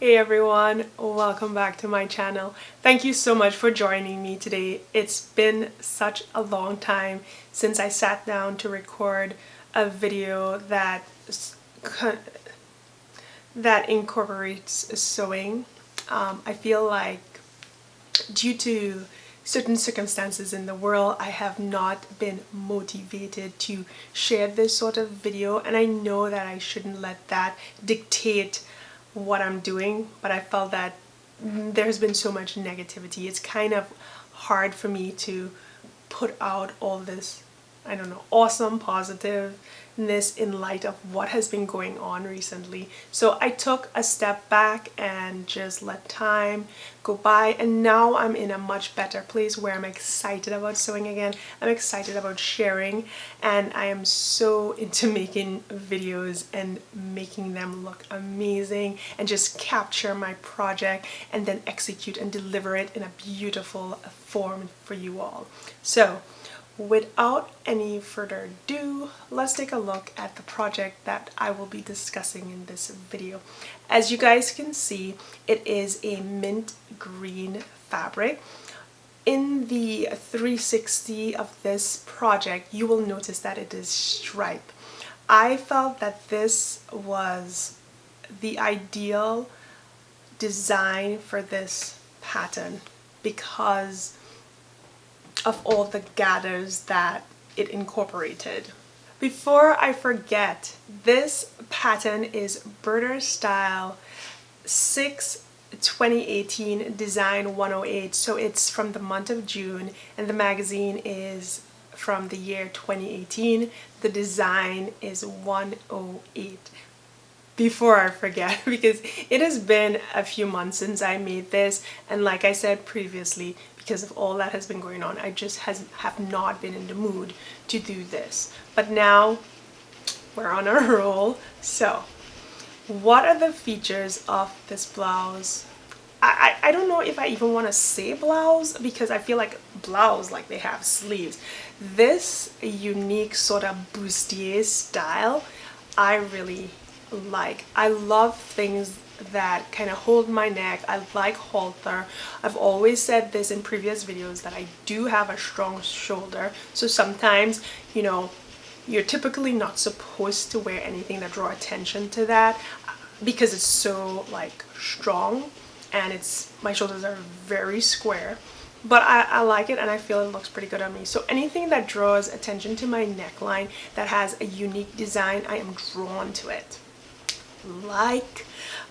Hey everyone, welcome back to my channel. Thank you so much for joining me today. It's been such a long time since I sat down to record a video that incorporates sewing. I feel like due to certain circumstances in the world, I have not been motivated to share this sort of video, and I know that I shouldn't let that dictate what I'm doing, but I felt that there's been so much negativity. It's kind of hard for me to put out all this, I don't know, awesome positiveness in light of what has been going on recently. So I took a step back and just let time go by, and now I'm in a much better place where I'm excited about sewing again. I'm excited about sharing, and I am so into making videos and making them look amazing and just capture my project and then execute and deliver it in a beautiful form for you all. So without any further ado, let's take a look at the project that I will be discussing in this video. As you guys can see, it is a mint green fabric. In the 360 of this project, you will notice that it is striped. I felt that this was the ideal design for this pattern because of all the gathers that it incorporated. Before I forget, this pattern is BurdaStyle 6 2018 Design 108, so it's from the month of June, and the magazine is from the year 2018. The design is 108. Before I forget, because it has been a few months since I made this, and like I said previously, because of all that has been going on, I just have not been in the mood to do this. But now we're on a roll. So what are the features of this blouse? I don't know if I even want to say blouse, because I feel like blouse, like they have sleeves. This unique sort of bustier style, I really like. I love things that kind of hold my neck. I like halter. I've always said this in previous videos that I do have a strong shoulder, so sometimes, you know, you're typically not supposed to wear anything that draw attention to that because it's so like strong, and my shoulders are very square, but I like it and I feel it looks pretty good on me. So anything that draws attention to my neckline that has a unique design, I am drawn to it. Like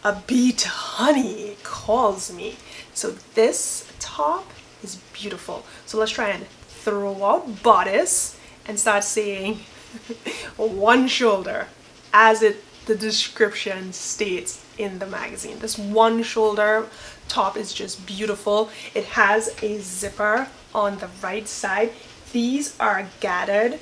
a bee to honey calls me. So this top is beautiful. So let's try and throw out bodice and start saying one shoulder, as the description states in the magazine. This one shoulder top is just beautiful. It has a zipper on the right side. These are gathered.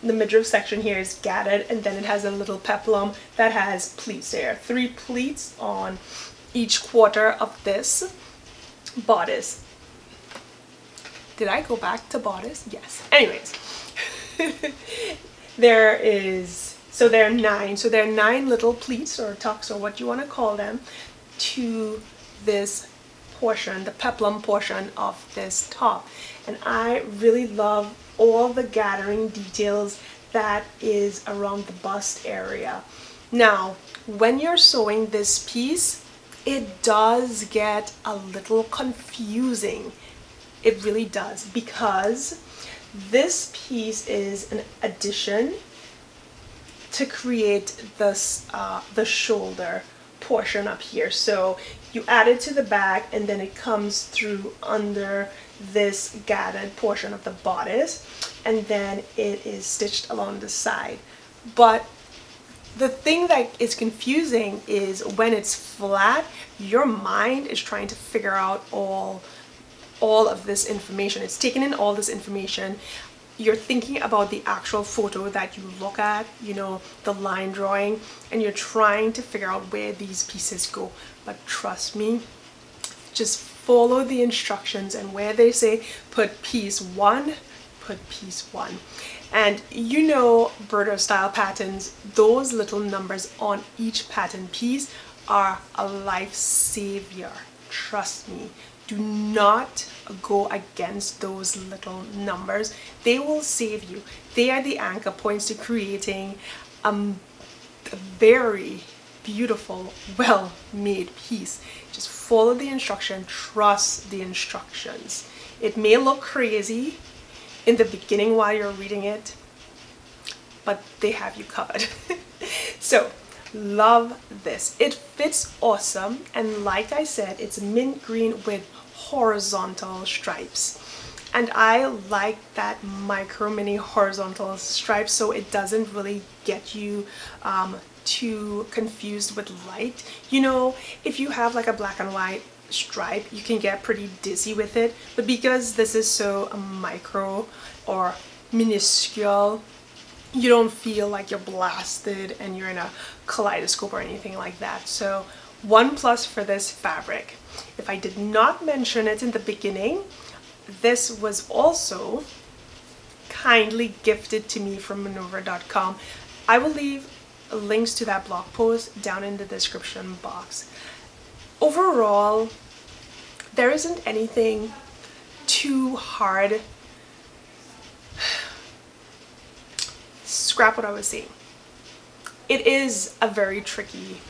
The midriff section here is gathered, and then it has a little peplum that has pleats there. 3 pleats on each quarter of this bodice. Did I go back to bodice? Yes. Anyways, there are 9. So there are 9 little pleats or tucks, or what you want to call them, to this portion, the peplum portion of this top. And I really love all the gathering details that is around the bust area. Now, when you're sewing this piece, it does get a little confusing. It really does, because this piece is an addition to create this the shoulder portion up here. So you add it to the back, and then it comes through under this gathered portion of the bodice, and then it is stitched along the side. But the thing that is confusing is when it's flat, your mind is trying to figure out all of this information. It's taking in all this information. You're thinking about the actual photo that you look at, you know, the line drawing, and you're trying to figure out where these pieces go. But trust me, just follow the instructions, and where they say put piece 1, put piece 1. And you know, BurdaStyle patterns, those little numbers on each pattern piece are a lifesaver. Trust me. Do not go against those little numbers. They will save you. They are the anchor points to creating a very beautiful, well-made piece. Just follow the instruction, trust the instructions. It may look crazy in the beginning while you're reading it, but they have you covered. So, love this. It fits awesome, and like I said, it's mint green with horizontal stripes. And I like that micro mini horizontal stripes, so it doesn't really get you too confused with light. You know, if you have like a black and white stripe, you can get pretty dizzy with it, but because this is so micro or minuscule, you don't feel like you're blasted and you're in a kaleidoscope or anything like that. So 1+ for this fabric. If I did not mention it in the beginning, this was also kindly gifted to me from maneuver.com. I will leave links to that blog post down in the description box. Overall, there isn't anything too hard. Scrap what I was saying. It is a very tricky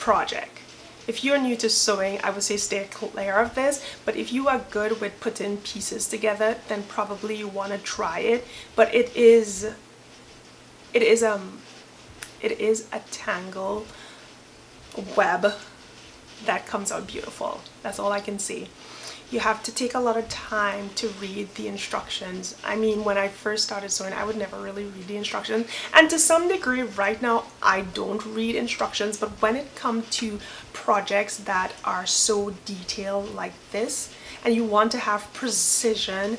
project. If you're new to sewing, I would say stay clear of this, but if you are good with putting pieces together, then probably you want to try it. But it is a tangle web that comes out beautiful. That's all I can say. You have to take a lot of time to read the instructions. I mean, when I first started sewing, I would never really read the instructions, and to some degree right now I don't read instructions, but when it comes to projects that are so detailed like this, and you want to have precision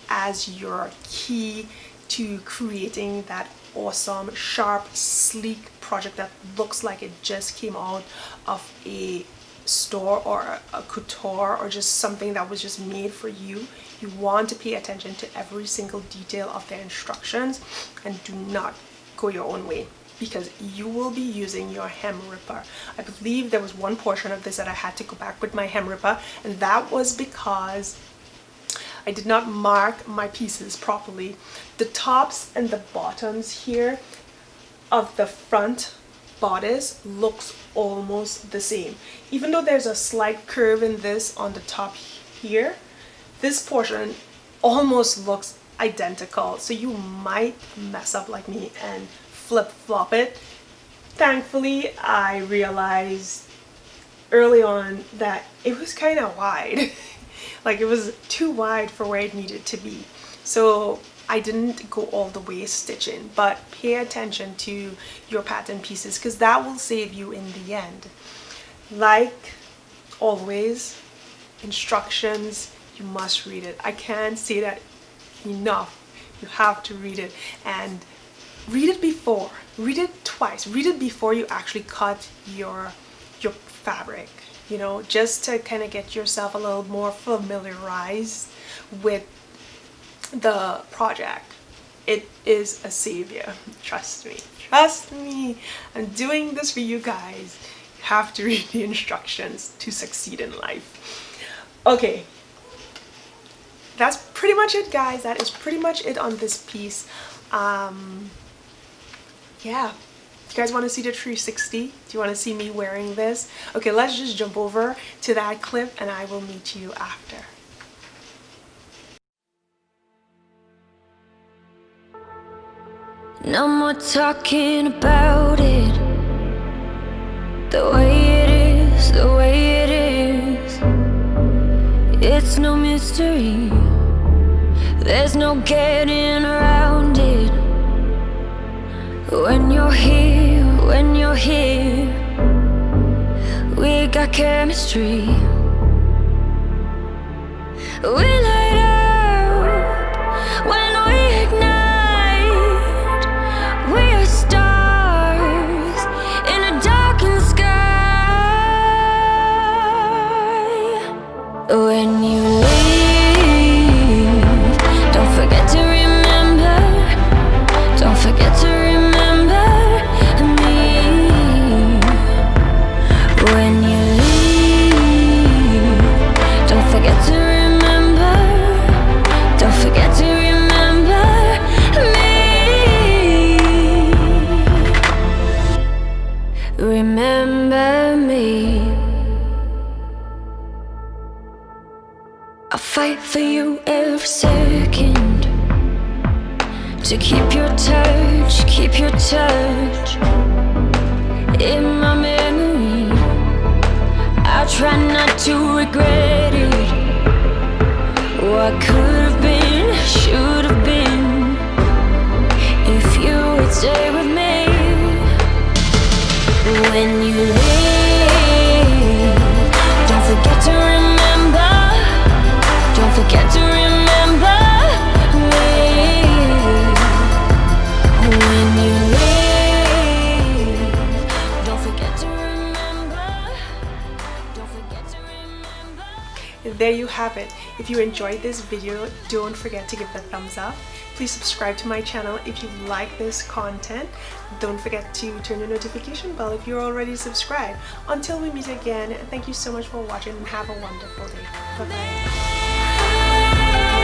as your key to creating that awesome, sharp, sleek project that looks like it just came out of a store or a couture or just something that was just made for you, you want to pay attention to every single detail of their instructions and do not go your own way, because you will be using your hem ripper. I believe there was one portion of this that I had to go back with my hem ripper, and that was because I did not mark my pieces properly. The tops and the bottoms here of the front bodice looks almost the same. Even though there's a slight curve in this on the top here, this portion almost looks identical. So you might mess up like me and flip-flop it. Thankfully, I realized early on that it was kind of wide. Like it was too wide for where it needed to be. So I didn't go all the way stitching, but pay attention to your pattern pieces because that will save you in the end. Like always, instructions, you must read it. I can't say that enough. You have to read it, and read it before, read it twice, read it before you actually cut your fabric, you know, just to kind of get yourself a little more familiarized with the project. It is a savior. Trust me. Trust me. I'm doing this for you guys. You have to read the instructions to succeed in life. Okay. That's pretty much it, guys. That is pretty much it on this piece. Yeah. You guys want to see the 360? Do you want to see me wearing this? Okay, let's just jump over to that clip and I will meet you after. No more talking about it. The way it is, the way it is. It's no mystery. There's no getting around it. When you're here, we got chemistry. We light up when we ignite. We're stars in a darkened sky. When you leave, don't forget to remember fight for you every second, to keep your touch in my memory. I try not to regret it. What could have been, should have been, if you would stay with me. When you leave, don't forget to remember, don't forget to remember me. When you leave, don't forget to remember, don't forget to remember. There you have it. If you enjoyed this video, don't forget to give it a thumbs up. Please subscribe to my channel if you like this content. Don't forget to turn your notification bell if you're already subscribed. Until we meet again, thank you so much for watching and have a wonderful day. Bye-bye.